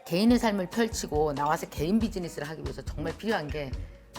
개인의 삶을 펼치고 나와서 개인 비즈니스를 하기 위해서 정말 필요한 게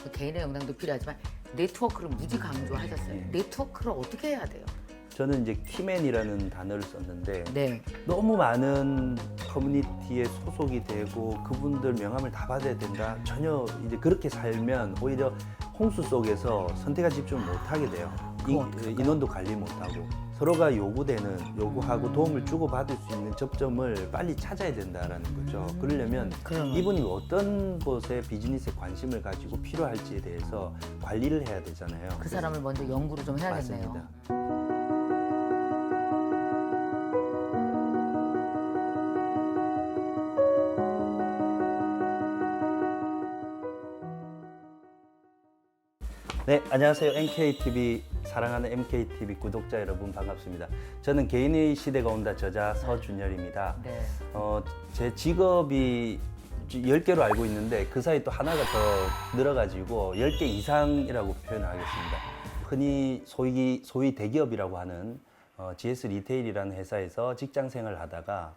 그 개인의 역량도 필요하지만 네트워크를 무지 강조하셨어요. 네트워크를 어떻게 해야 돼요? 저는 이제 키맨이라는 단어를 썼는데 네. 너무 많은 커뮤니티에 소속이 되고 그분들 명함을 다 받아야 된다. 전혀 이제 그렇게 살면 오히려 홍수 속에서 선택과 집중을 못 하게 돼요. 그거 어떡할까요? 인원도 관리 못 하고 서로가 요구하고 도움을 주고받을 수 있는 접점을 빨리 찾아야 된다라는 거죠. 그러려면 그러면. 이분이 어떤 곳에 비즈니스에 관심을 가지고 필요할지에 대해서 관리를 해야 되잖아요. 그 사람을 먼저 연구를 좀 해야겠네요. 맞습니다. 네, 안녕하세요. MKTV 사랑하는 MKTV 구독자 여러분 반갑습니다. 저는 개인의 시대가 온다 저자 서준열입니다. 네. 제 직업이 10개로 알고 있는데 그 사이 또 하나가 더 늘어가지고 10개 이상이라고 표현을 하겠습니다. 흔히 소위 대기업이라고 하는 GS 리테일이라는 회사에서 직장 생활을 하다가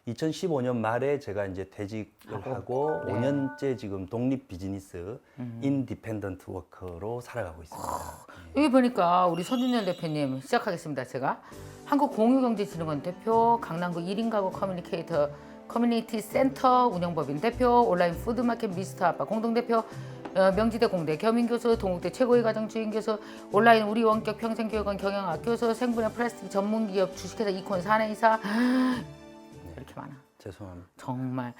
2015년 말에 제가 이제 퇴직을 하고 네. 5년째 지금 독립 비즈니스 인디펜던트 워커로 살아가고 있습니다. 여기 보니까 우리 서준열 대표님 시작하겠습니다. 제가 한국공유경제진흥원 대표, 강남구 1인 가구 커뮤니케이터 커뮤니티 센터 운영법인 대표, 온라인 푸드마켓 미스터 아빠 공동대표, 명지대 공대 겸임교수, 동국대 최고의 가정 주인교수, 온라인 우리 원격 평생교육원 경영학 교수, 생분해 플라스틱 전문기업 주식회사 이콘 사내이사 이렇게 많아. 죄송합니다. 정말.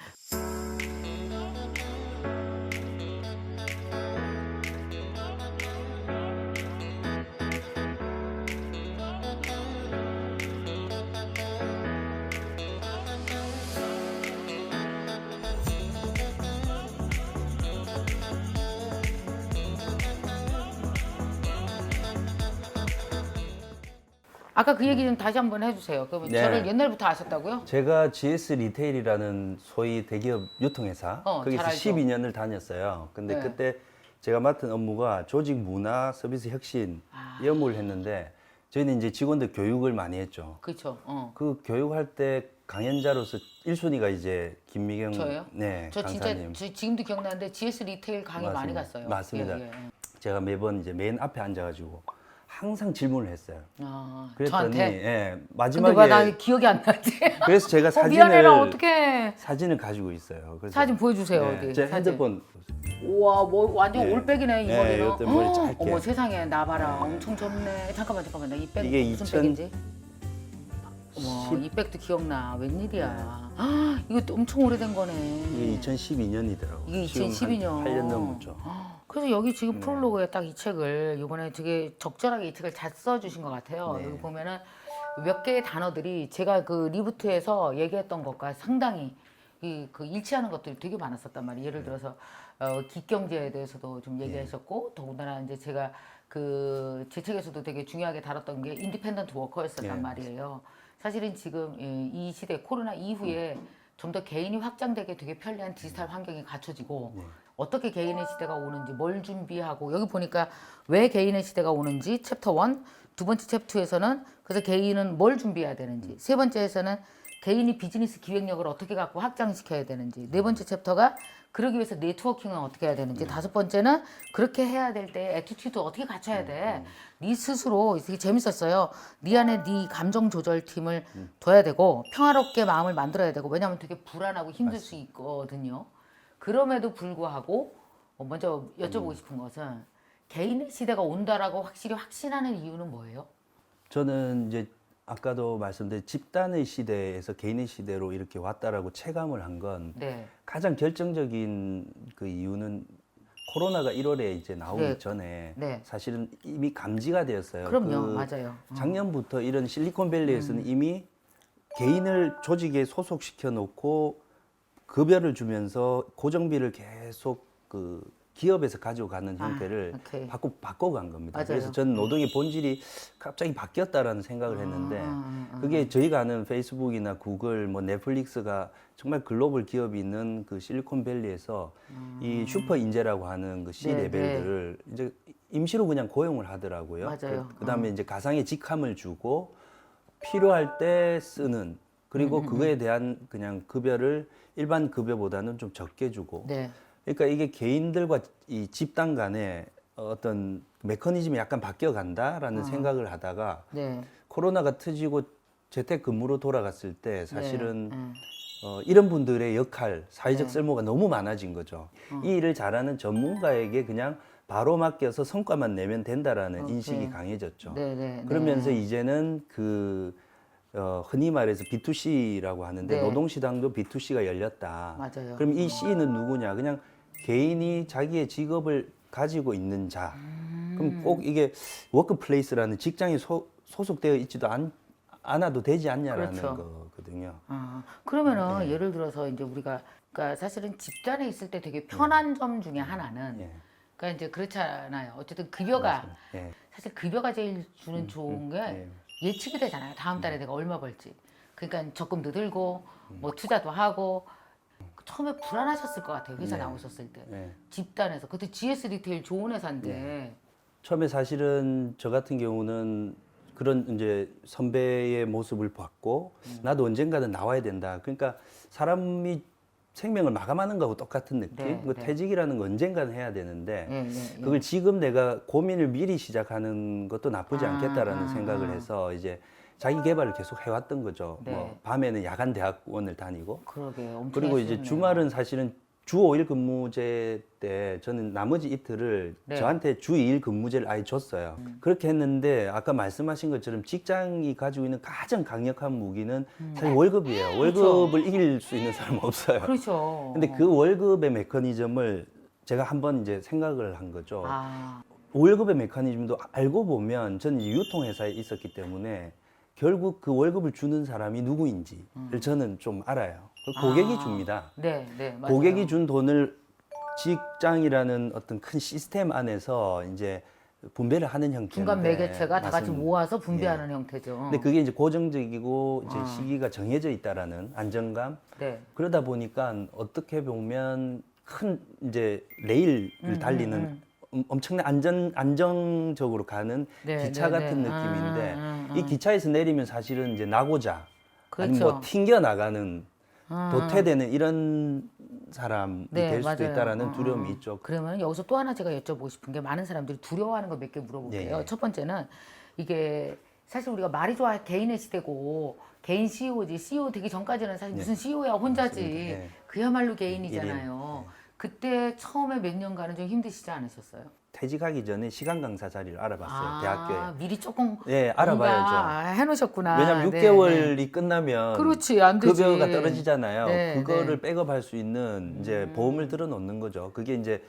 아까 그 얘기 좀 다시 한번 해주세요. 그럼 네. 저를 옛날부터 아셨다고요? 제가 GS 리테일이라는 소위 대기업 유통회사 거기서 잘 알죠. 12년을 다녔어요. 근데 네. 그때 제가 맡은 업무가 조직 문화 서비스 혁신 이 업무를 했는데 저희는 이제 직원들 교육을 많이 했죠. 그렇죠. 그 교육할 때 강연자로서 1순위가 이제 김미경 저요? 네, 저 진짜 강사님. 지금도 기억나는데 GS 리테일 강의 많이 맞습니다. 갔어요. 맞습니다. 예, 예. 제가 매번 이제 맨 앞에 앉아가지고 항상 질문을 했어요. 그랬더니 저한테. 예, 근데 마지막에 왜 나 기억이 안 나지? 그래서 제가 미안해라 어떡해. 사진을 가지고 있어요. 그래서 사진 보여주세요. 네, 어디. 제 사진. 핸드폰 우와 뭐 완전 네. 올백이네 이 네, 머리는. 이것도 머리 짧게. 어머 세상에 나 봐라 엄청 젊네. 잠깐만 나 이 백 이게 무슨 2000 백인지. 어머 이 백도 기억나. 웬일이야. 이거 엄청 오래된 거네. 이게 2012년이더라고요. 이게 2012년. 8년 넘었죠. 그래서 여기 지금 프롤로그에 딱 이 책을 이번에 되게 적절하게 이 책을 잘 써주신 것 같아요. 네. 여기 보면은 몇 개의 단어들이 제가 그 리부트에서 얘기했던 것과 상당히 그 일치하는 것들이 되게 많았었단 말이에요. 예를 들어서 기경제에 대해서도 좀 얘기하셨고 더군다나 이제 제가 그 제 책에서도 되게 중요하게 다뤘던 게 인디펜던트 워커였었단 네, 말이에요. 사실은 지금 이 시대 코로나 이후에 좀 더 개인이 확장되게 되게 편리한 디지털 환경이 갖춰지고 어떻게 개인의 시대가 오는지 뭘 준비하고 여기 보니까 왜 개인의 시대가 오는지 챕터 1, 두 번째 챕터에서는 그래서 개인은 뭘 준비해야 되는지 세 번째에서는 개인이 비즈니스 기획력을 어떻게 갖고 확장시켜야 되는지 네 번째 챕터가 그러기 위해서 네트워킹은 어떻게 해야 되는지 다섯 번째는 그렇게 해야 될 때 애티튜드 어떻게 갖춰야 돼. 네 스스로 되게 재밌었어요. 네 안에 네 감정 조절 팀을 둬야 되고 평화롭게 마음을 만들어야 되고 왜냐하면 되게 불안하고 힘들 수 있거든요. 그럼에도 불구하고 먼저 여쭤보고 싶은 것은 개인의 시대가 온다라고 확실히 확신하는 이유는 뭐예요? 저는 이제 아까도 말씀드린 집단의 시대에서 개인의 시대로 이렇게 왔다라고 체감을 한 건 네. 가장 결정적인 그 이유는 코로나가 1월에 이제 나오기 네. 전에 네. 사실은 이미 감지가 되었어요. 그럼요. 맞아요. 작년부터 이런 실리콘밸리에서는 이미 개인을 조직에 소속시켜 놓고 급여를 주면서 고정비를 계속 그 기업에서 가지고 가는 형태를 오케이. 바꿔간 겁니다. 맞아요. 그래서 저는 노동의 본질이 갑자기 바뀌었다라는 생각을 했는데 그게 저희가 아는 페이스북이나 구글, 뭐 넷플릭스가 정말 글로벌 기업이 있는 그 실리콘밸리에서 이 슈퍼 인재라고 하는 그 C 네, 레벨들을 이제 임시로 그냥 고용을 하더라고요. 맞아요. 그다음에 이제 가상의 직함을 주고 필요할 때 쓰는 그리고 그거에 대한 그냥 급여를 일반 급여보다는 좀 적게 주고. 네. 그러니까 이게 개인들과 이 집단 간의 어떤 메커니즘이 약간 바뀌어 간다라는 생각을 하다가 네. 코로나가 터지고 재택 근무로 돌아갔을 때 사실은 네. 이런 분들의 역할, 사회적 네. 쓸모가 너무 많아진 거죠. 이 일을 잘하는 전문가에게 그냥 바로 맡겨서 성과만 내면 된다라는 인식이 네. 강해졌죠. 네, 네, 그러면서 네. 이제는 흔히 말해서 B2C라고 하는데 네. 노동시장도 B2C가 열렸다. 맞아요. 그럼 이 C는 누구냐? 그냥 개인이 자기의 직업을 가지고 있는 자. 그럼 꼭 이게 워크플레이스라는 직장에 소속되어 있지도 않아도 되지 않냐라는 그렇죠. 거거든요. 그러면은 네. 예를 들어서 이제 우리가 그러니까 사실은 집단에 있을 때 되게 편한 점 중에 하나는 예. 그러니까 이제 그렇잖아요. 어쨌든 급여가 예. 사실 급여가 제일 주는 좋은 게 예. 예측이 되잖아요. 다음 달에 내가 얼마 벌지. 그러니까 적금도 들고 뭐 투자도 하고 처음에 불안하셨을 것 같아요. 회사 네. 나오셨을 때. 예. 집단에서 그때 GS 리테일 좋은 회사인데 네. 처음에 사실은 저 같은 경우는 그런 이제 선배의 모습을 봤고 나도 언젠가는 나와야 된다. 그러니까 사람이 생명을 마감하는 거하고 똑같은 느낌. 네, 그 네. 퇴직이라는 거 언젠가는 해야 되는데 예, 예, 예. 그걸 지금 내가 고민을 미리 시작하는 것도 나쁘지 않겠다라는 아, 생각을 해서 이제 자기 개발을 계속 해왔던 거죠. 네. 뭐 밤에는 야간 대학원을 다니고 그러게 엄청 그리고 이제 하시네요. 주말은 사실은 주 5일 근무제 때 저는 나머지 이틀을 네. 저한테 주 2일 근무제를 아예 줬어요. 그렇게 했는데 아까 말씀하신 것처럼 직장이 가지고 있는 가장 강력한 무기는 사실 월급이에요. 월급을 이길 수 있는 사람은 없어요. 그렇죠. 근데 그 월급의 메커니즘을 제가 한번 이제 생각을 한 거죠. 아, 월급의 메커니즘도 알고 보면 저는 이제 유통회사에 있었기 때문에 결국 그 월급을 주는 사람이 누구인지를 저는 좀 알아요. 그 고객이 줍니다. 네, 네, 맞아요. 고객이 준 돈을 직장이라는 어떤 큰 시스템 안에서 이제 분배를 하는 형태인데 중간 매개체가 다 같이 맞습니다. 모아서 분배하는 형태죠. 근데 그게 이제 고정적이고 이제 아. 시기가 정해져 있다라는 안정감. 네. 그러다 보니까 어떻게 보면 큰 이제 레일을 달리는 엄청난 안정적으로 가는 네, 기차 네, 같은 네. 느낌인데 이 기차에서 내리면 사실은 이제 나고자 아니면 그렇죠. 뭐 튕겨 나가는 도태되는 이런 사람이 네, 될 수도 맞아요. 있다라는 두려움이 있죠. 그러면 여기서 또 하나 제가 여쭤보고 싶은 게 많은 사람들이 두려워하는 거 몇 개 물어볼게요. 예, 예. 첫 번째는 이게 사실 우리가 말이 좋아 개인의 시대고 개인 CEO지 CEO 되기 전까지는 사실 무슨 CEO야 혼자지 맞습니다. 예. 그야말로 개인이잖아요. 그때 처음에 몇 년간은 좀 힘드시지 않으셨어요? 퇴직하기 전에 시간 강사 자리를 알아봤어요. 대학교에. 미리 조금 예, 뭔가 알아봐야죠. 해놓으셨구나. 왜냐면 네, 6개월이 네. 끝나면 그렇지, 안 되지. 급여가 떨어지잖아요. 네, 그거를 백업할 수 있는 이제 보험을 들어 놓는 거죠. 그게 이제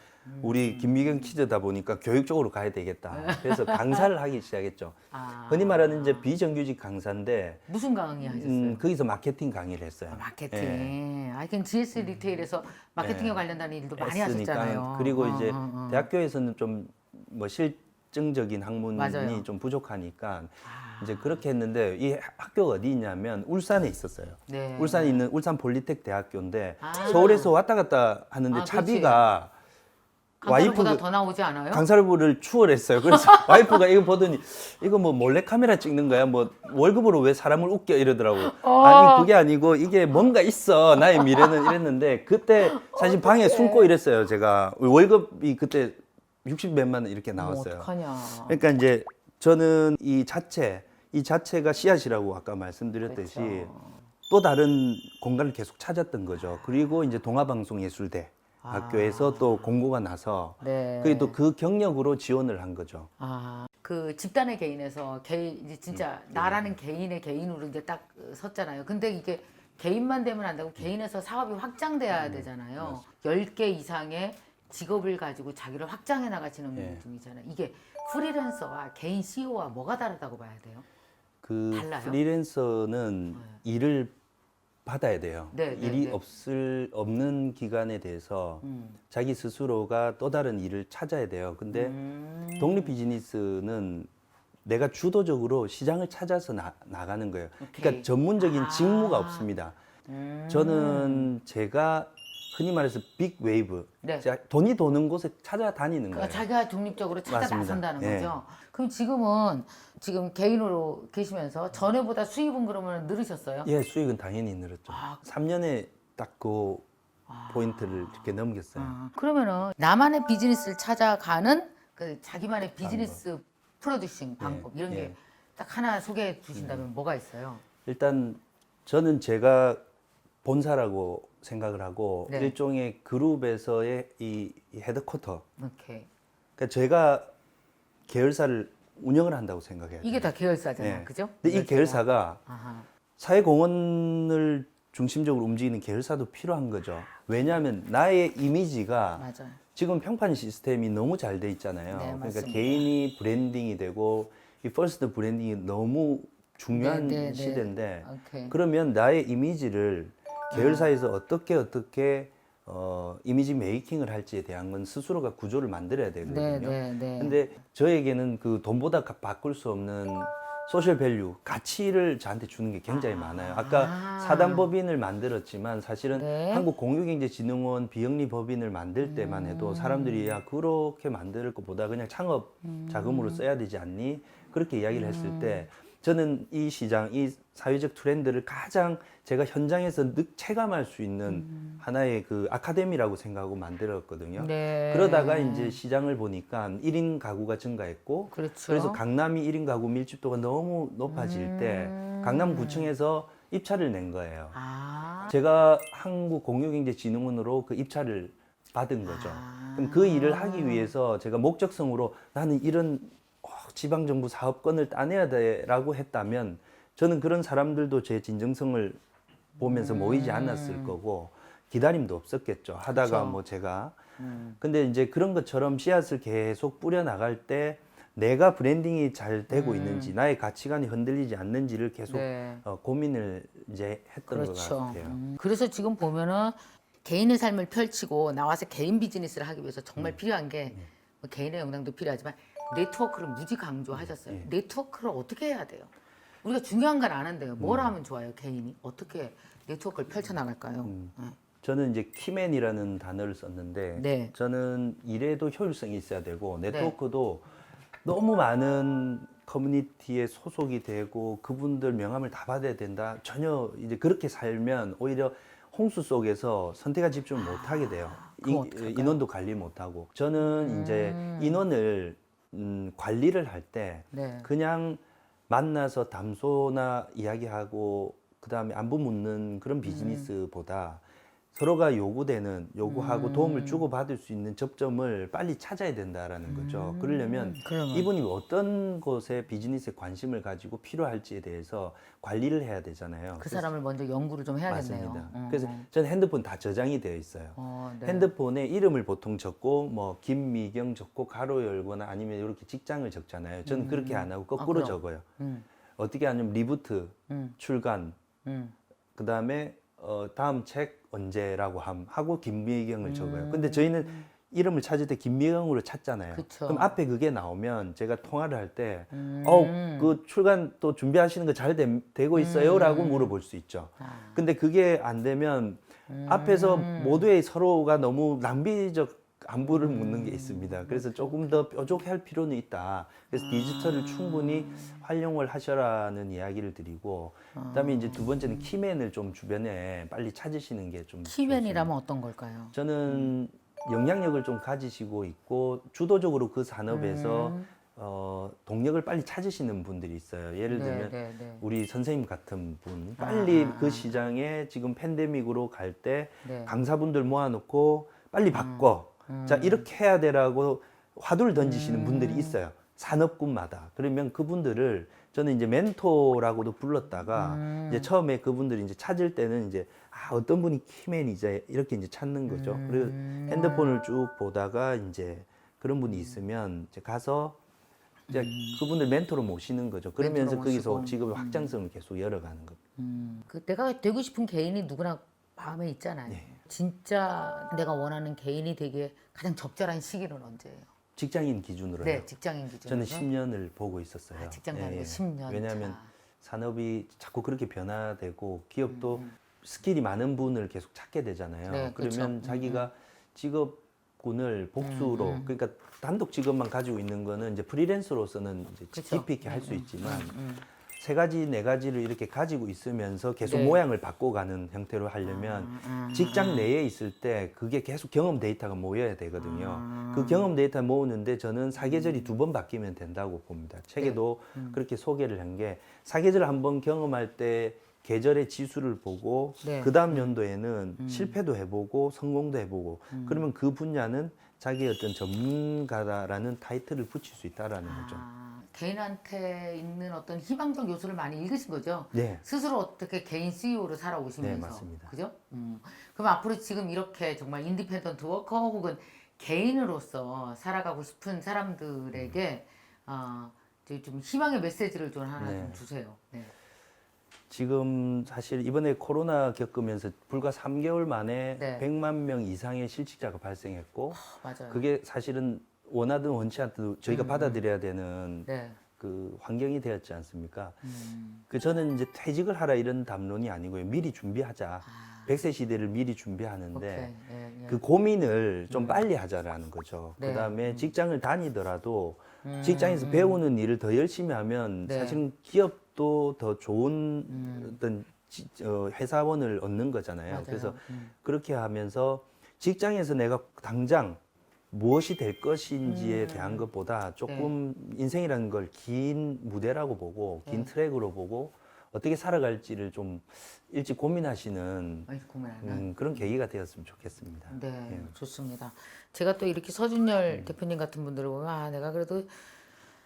우리 김미경 퀴즈다 보니까 교육 쪽으로 가야 되겠다. 그래서 강사를 하기 시작했죠. 아. 흔히 말하는 이제 비정규직 강사인데 무슨 강의 하셨어요? 거기서 마케팅 강의를 했어요. 마케팅. 예. 하여튼 GS 리테일에서 마케팅에 관련된 일도 많이 했으니까. 하셨잖아요. 그리고 이제 대학교에서는 좀 뭐 실증적인 학문이 맞아요. 좀 부족하니까 이제 그렇게 했는데 이 학교가 어디 있냐면 울산에 있었어요. 네. 울산에 있는 울산 폴리텍 대학교인데 아. 서울에서 왔다 갔다 하는데 아, 차비가 강사보다 와이프가 더 나오지 않아요? 강사부를 추월했어요. 그래서 와이프가 이거 보더니 이거 뭐 몰래 카메라 찍는 거야? 뭐 월급으로 왜 사람을 웃겨 이러더라고. 아니 그게 아니고 이게 뭔가 있어 나의 미래는 이랬는데 그때 사실 방에 숨고 이랬어요. 제가 월급이 그때 60몇만 원 이렇게 나왔어요. 어떡하냐. 그러니까 이제 저는 이 자체가 씨앗이라고 아까 말씀드렸듯이 그렇죠. 또 다른 공간을 계속 찾았던 거죠. 그리고 이제 동아방송예술대 학교에서 또 공고가 나서 네. 그게 또 그 경력으로 지원을 한 거죠. 그 집단의 개인에서 개인 이제 진짜 나라는 개인의 개인으로 이제 딱 섰잖아요. 근데 이게 개인만 되면 안 되고 개인에서 사업이 확장돼야 되잖아요. 10개 이상의 직업을 가지고 자기를 확장해 나가시는 분이잖아요. 이게 프리랜서와 개인 CEO와 뭐가 다르다고 봐야 돼요? 그 달라요? 프리랜서는 일을 받아야 돼요. 네, 네, 일이 네. 없는 기간에 대해서 자기 스스로가 또 다른 일을 찾아야 돼요. 근데 독립 비즈니스는 내가 주도적으로 시장을 찾아서 나가는 거예요. 오케이. 그러니까 전문적인 직무가 없습니다. 저는 제가 흔히 말해서 빅 웨이브. 네. 자, 돈이 도는 곳에 찾아다니는 그러니까 거예요. 자기가 독립적으로 찾아 맞습니다. 나선다는 예. 거죠. 그럼 지금 개인으로 계시면서 전에보다 수입은 그러면 늘으셨어요? 예, 수익은 당연히 늘었죠. 아. 3년에 딱 그 포인트를 이렇게 넘겼어요. 그러면은 나만의 비즈니스를 찾아가는 그 자기만의 비즈니스 프로듀싱 방법 이런 예. 게 딱 하나 소개해 주신다면 뭐가 있어요? 일단 저는 제가 본사라고 생각을 하고 네. 일종의 그룹에서의 이 헤드쿼터. 이렇게 그러니까 제가 계열사를 운영을 한다고 생각해요. 이게 다 계열사잖아요, 예. 그죠? 근데 이 계열사가 아하. 사회공헌을 중심적으로 움직이는 계열사도 필요한 거죠. 왜냐하면 나의 이미지가 맞아요. 지금 평판 시스템이 너무 잘 돼 있잖아요. 네, 그러니까 맞습니다. 개인이 브랜딩이 되고 이 퍼스트 브랜딩이 너무 중요한 네, 네, 네. 시대인데 오케이. 그러면 나의 이미지를 계열사에서 어떻게 이미지 메이킹을 할지에 대한 건 스스로가 구조를 만들어야 되거든요. 네, 네, 네. 근데 저에게는 그 돈보다 바꿀 수 없는 소셜 밸류, 가치를 저한테 주는 게 굉장히 많아요. 아까 사단법인을 만들었지만 사실은 네. 한국공유경제진흥원 비영리법인을 만들 때만 해도 사람들이 야 그렇게 만들 것보다 그냥 창업 자금으로 써야 되지 않니? 그렇게 이야기를 했을 때 저는 이 시장, 이 사회적 트렌드를 가장 제가 현장에서 체감할 수 있는 하나의 그 아카데미라고 생각하고 만들었거든요. 네. 그러다가 이제 시장을 보니까 1인 가구가 증가했고 그렇죠. 그래서 강남이 1인 가구 밀집도가 너무 높아질 때 강남구청에서 입찰을 낸 거예요. 아. 제가 한국공유경제진흥원으로 그 입찰을 받은 거죠. 그럼 그 일을 하기 위해서 제가 목적성으로 나는 이런 지방정부 사업권을 따내야 돼라고 했다면 저는 그런 사람들도 제 진정성을 보면서 모이지 않았을 거고 기다림도 없었겠죠. 하다가 그쵸. 뭐 제가 근데 이제 그런 것처럼 씨앗을 계속 뿌려 나갈 때 내가 브랜딩이 잘 되고 있는지 나의 가치관이 흔들리지 않는지를 계속 네. 고민을 이제 했던 것 그렇죠. 같아요. 그래서 지금 보면은 개인의 삶을 펼치고 나와서 개인 비즈니스를 하기 위해서 음. 정말 필요한 게 뭐 개인의 영향도 필요하지만 네트워크를 무지 강조하셨어요. 예. 네트워크를 어떻게 해야 돼요? 우리가 중요한 건 아는데요. 뭘 하면 좋아요, 개인이? 어떻게 네트워크를 펼쳐나갈까요? 네. 저는 이제 키맨이라는 단어를 썼는데 네. 저는 일에도 효율성이 있어야 되고 네트워크도 너무 많은 커뮤니티에 소속이 되고 그분들 명함을 다 받아야 된다. 전혀 이제 그렇게 살면 오히려 홍수 속에서 선택과 집중을 못 하게 돼요. 그럼 어떡할까요? 인원도 관리 못 하고. 저는 이제 인원을 관리를 할 때 네. 그냥 만나서 담소나 이야기하고 그다음에 안부 묻는 그런 비즈니스보다 서로가 요구하고 도움을 주고받을 수 있는 접점을 빨리 찾아야 된다라는 거죠. 그러려면 그러면. 이분이 어떤 곳에 비즈니스에 관심을 가지고 필요할지에 대해서 관리를 해야 되잖아요. 그 사람을 먼저 연구를 좀 해야겠네요. 맞습니다. 그래서 저는 핸드폰 다 저장이 되어 있어요. 네. 핸드폰에 이름을 보통 적고 뭐 김미경 적고 가로 열거나 아니면 이렇게 직장을 적잖아요. 저는 그렇게 안 하고 거꾸로 그럼. 적어요. 음, 어떻게 하냐면 리부트, 출간, 그다음에 다음 책 언제라고 하고 김미경을 적어요. 근데 저희는 이름을 찾을 때 김미경으로 찾잖아요. 그쵸. 그럼 앞에 그게 나오면 제가 통화를 할 때, 그 출간 또 준비하시는 거 잘 되고 있어요?라고 물어볼 수 있죠. 근데 그게 안 되면 앞에서 모두의 서로가 너무 낭비적 안부를 묻는 게 있습니다. 그래서 조금 더 뾰족할 필요는 있다. 그래서 디지털을 충분히 활용을 하셔라는 이야기를 드리고, 그다음에 이제 두 번째는 키맨을 좀 주변에 빨리 찾으시는 게 좀 키맨이라면 어떤 걸까요? 저는 영향력을 좀 가지시고 있고 주도적으로 그 산업에서 동력을 빨리 찾으시는 분들이 있어요. 예를 들면 네. 우리 선생님 같은 분 빨리 그 시장에 지금 팬데믹으로 갈 때 네. 강사분들 모아놓고 빨리 바꿔. 자 이렇게 해야 되라고 화두를 던지시는 분들이 있어요. 산업군마다. 그러면 그분들을 저는 이제 멘토라고도 불렀다가 이제 처음에 그분들이 이제 찾을 때는 이제 어떤 분이 키맨 이제 이렇게 이제 찾는 거죠. 그리고 핸드폰을 쭉 보다가 이제 그런 분이 있으면 이제 가서 이제 그분들 멘토로 모시는 거죠. 그러면서 멘토로 거기서 모시고. 직업의 확장성을 계속 열어가는 거. 그 내가 되고 싶은 개인이 누구나 마음에 있잖아요. 네. 진짜 내가 원하는 개인이 되기에 가장 적절한 시기는 언제예요? 직장인 기준으로요. 네, 직장인 기준으로. 저는 10년을 보고 있었어요. 직장 다니고 10년 왜냐하면 차. 산업이 자꾸 그렇게 변화되고 기업도 스킬이 많은 분을 계속 찾게 되잖아요. 네, 그렇죠. 그러면 자기가 직업군을 복수로 그러니까 단독 직업만 가지고 있는 거는 이제 프리랜서로서는 이제 그쵸. 깊이 있게 할 수 있지만 세 가지 네 가지를 이렇게 가지고 있으면서 계속 네. 모양을 바꿔가는 형태로 하려면 직장 내에 있을 때 그게 계속 경험 데이터가 모여야 되거든요. 그 경험 데이터 모으는데 저는 사계절이 2번 바뀌면 된다고 봅니다. 책에도 그렇게 소개를 한 게 사계절 한번 경험할 때 계절의 지수를 보고 네. 그 다음 연도에는 실패도 해보고 성공도 해보고 그러면 그 분야는 자기의 어떤 전문가다라는 타이틀을 붙일 수 있다라는 거죠. 개인한테 있는 어떤 희망적 요소를 많이 읽으신 거죠? 네. 스스로 어떻게 개인 CEO로 살아오시면서. 네, 맞습니다. 그죠? 그럼 앞으로 지금 이렇게 정말 인디펜던트 워커 혹은 개인으로서 살아가고 싶은 사람들에게 저희 좀 희망의 메시지를 좀 하나 네. 좀 주세요. 네. 지금 사실 이번에 코로나 겪으면서 불과 3개월 만에 네. 100만 명 이상의 실직자가 발생했고 맞아요. 그게 사실은 원하든 원치 않든 저희가 받아들여야 되는 네. 그 환경이 되었지 않습니까? 그 저는 이제 퇴직을 하라 이런 담론이 아니고요. 미리 준비하자. 100세 시대를 미리 준비하는데 오케이. 예, 예. 그 고민을 좀 빨리 하자라는 거죠. 네. 그다음에 직장을 다니더라도 직장에서 배우는 일을 더 열심히 하면 네. 사실은 기업도 더 좋은 어떤 회사원을 얻는 거잖아요. 맞아요. 그래서 그렇게 하면서 직장에서 내가 당장 무엇이 될 것인지에 대한 것보다 조금 인생이라는 걸 긴 무대라고 보고 긴 트랙으로 보고 어떻게 살아갈지를 좀 일찍 고민하시는 많이 고민하는. 그런 계기가 되었으면 좋겠습니다. 네, 좋습니다. 제가 또 이렇게 서준열 대표님 같은 분들을 보면 내가 그래도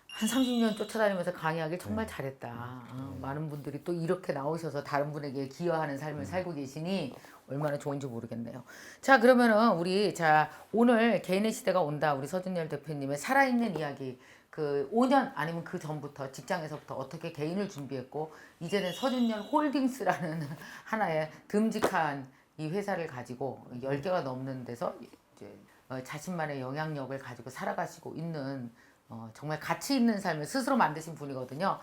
한 30년 쫓아다니면서 강의하길 정말 잘했다. 많은 분들이 또 이렇게 나오셔서 다른 분에게 기여하는 삶을 살고 계시니 얼마나 좋은지 모르겠네요. 자, 그러면은 우리 오늘 개인의 시대가 온다. 우리 서준열 대표님의 살아있는 이야기. 그 5년 아니면 그 전부터 직장에서부터 어떻게 개인을 준비했고 이제는 서준열 홀딩스라는 하나의 듬직한 이 회사를 가지고 10개가 넘는 데서 이제 자신만의 영향력을 가지고 살아가시고 있는 정말 가치 있는 삶을 스스로 만드신 분이거든요.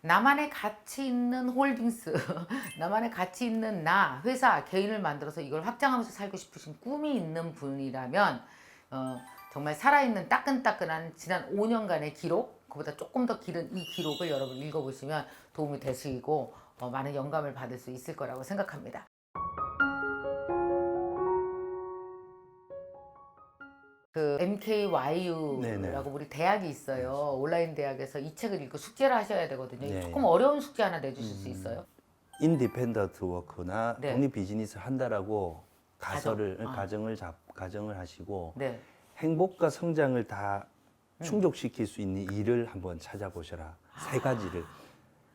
나만의 가치 있는 홀딩스, 나만의 가치 있는 나, 회사, 개인을 만들어서 이걸 확장하면서 살고 싶으신 꿈이 있는 분이라면 정말 살아있는 따끈따끈한 지난 5년간의 기록, 그보다 조금 더 길은 이 기록을 여러분 읽어보시면 도움이 되시고 많은 영감을 받을 수 있을 거라고 생각합니다. 그 MKYU라고 네네. 우리 대학이 있어요. 온라인 대학에서 이 책을 읽고 숙제를 하셔야 되거든요. 네. 조금 어려운 숙제 하나 내주실 수 있어요? 인디펜던트 워크나 네. 독립 비즈니스 한다라고 가설을 가정. 가정을 하시고 네. 행복과 성장을 다 충족시킬 수 있는 일을 한번 찾아보셔라. 세 가지를.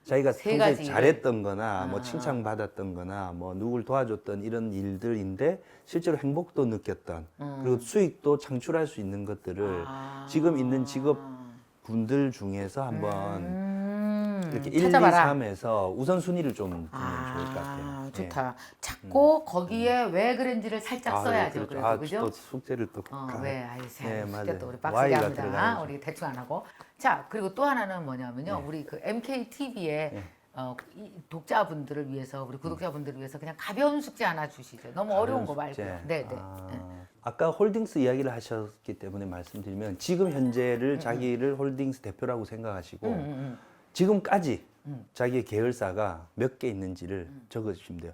자기가 세 평소에 가지 잘했던 거나 뭐 칭찬받았던 거나 뭐 누굴 도와줬던 이런 일들인데 실제로 행복도 느꼈던 그리고 수익도 창출할 수 있는 것들을 지금 있는 직업군들 중에서 한번 이렇게 1, 2, 찾아봐라. 3에서 우선순위를 좀 보면 좋을 것 같아요. 좋다. 찾고 거기에 왜 그런지를 살짝 써야죠. 그렇죠. 그래도 그죠? 또 숙제를 또 왜? 아이, 네, 숙제 또 맞아요. 우리 빡세게 Y가 합니다. 들어가야죠. 우리 대충 안 하고. 자, 그리고 또 하나는 뭐냐면요. 우리 그 MKTV의 이 독자분들을 위해서, 우리 구독자분들을 위해서 그냥 가벼운 숙제 하나 주시죠. 너무 어려운 거 말고. 숙제. 네, 네. 아까 홀딩스 이야기를 하셨기 때문에 말씀드리면 지금 현재를 자기를 홀딩스 대표라고 생각하시고 지금까지 자기의 계열사가 몇 개 있는지를 적어주시면 돼요.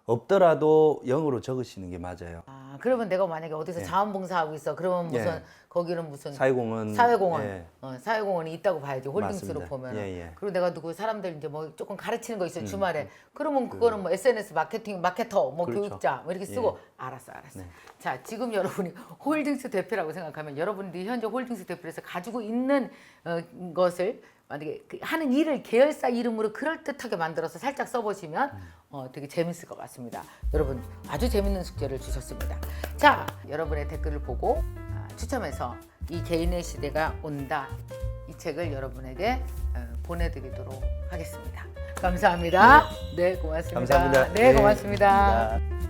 없더라도 0으로 적으시는 게 맞아요. 그러면 내가 만약에 어디서 자원봉사하고 있어. 그러면 무슨 거기는 무슨 사회공헌, 사회공헌, 예. 사회공헌이 있다고 봐야지 홀딩스로 맞습니다. 보면. 예. 그리고 내가 누구 사람들 이제 뭐 조금 가르치는 거 있어 주말에. 그러면 그거는 뭐 SNS 마케터, 뭐 그렇죠. 교육자 뭐 이렇게 쓰고 알았어. 자, 지금 여러분이 홀딩스 대표라고 생각하면 여러분들이 현재 홀딩스 대표에서 가지고 있는 것을 만약에 하는 일을 계열사 이름으로 그럴듯하게 만들어서 살짝 써보시면 되게 재밌을 것 같습니다. 여러분 아주 재밌는 숙제를 주셨습니다. 자, 여러분의 댓글을 보고 추첨해서 이 개인의 시대가 온다 이 책을 여러분에게 보내드리도록 하겠습니다. 감사합니다. 네, 고맙습니다. 감사합니다. 네, 고맙습니다. 고맙습니다.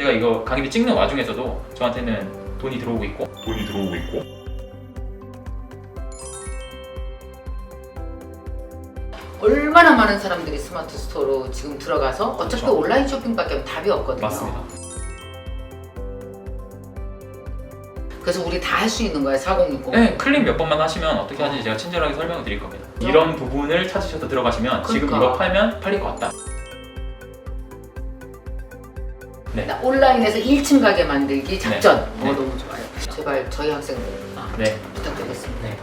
제가 이거 강의를 찍는 와중에서도 저한테는 돈이 들어오고 있고 얼마나 많은 사람들이 스마트 스토어로 지금 들어가서 어차피 그렇죠. 온라인 쇼핑밖에 답이 없거든요. 맞습니다. 그래서 우리 다 할 수 있는 거예요, 4060. 네, 클릭 몇 번만 하시면 어떻게 하는지 제가 친절하게 설명을 드릴 겁니다. 이런 부분을 찾으셔서 들어가시면 지금 그러니까. 이거 팔면 팔릴 것 같다. 네. 온라인에서 1층 가게 만들기 작전. 네. 너무 좋아요. 제발 저희 학생들 네. 부탁드리겠습니다. 네,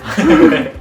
감사합니다.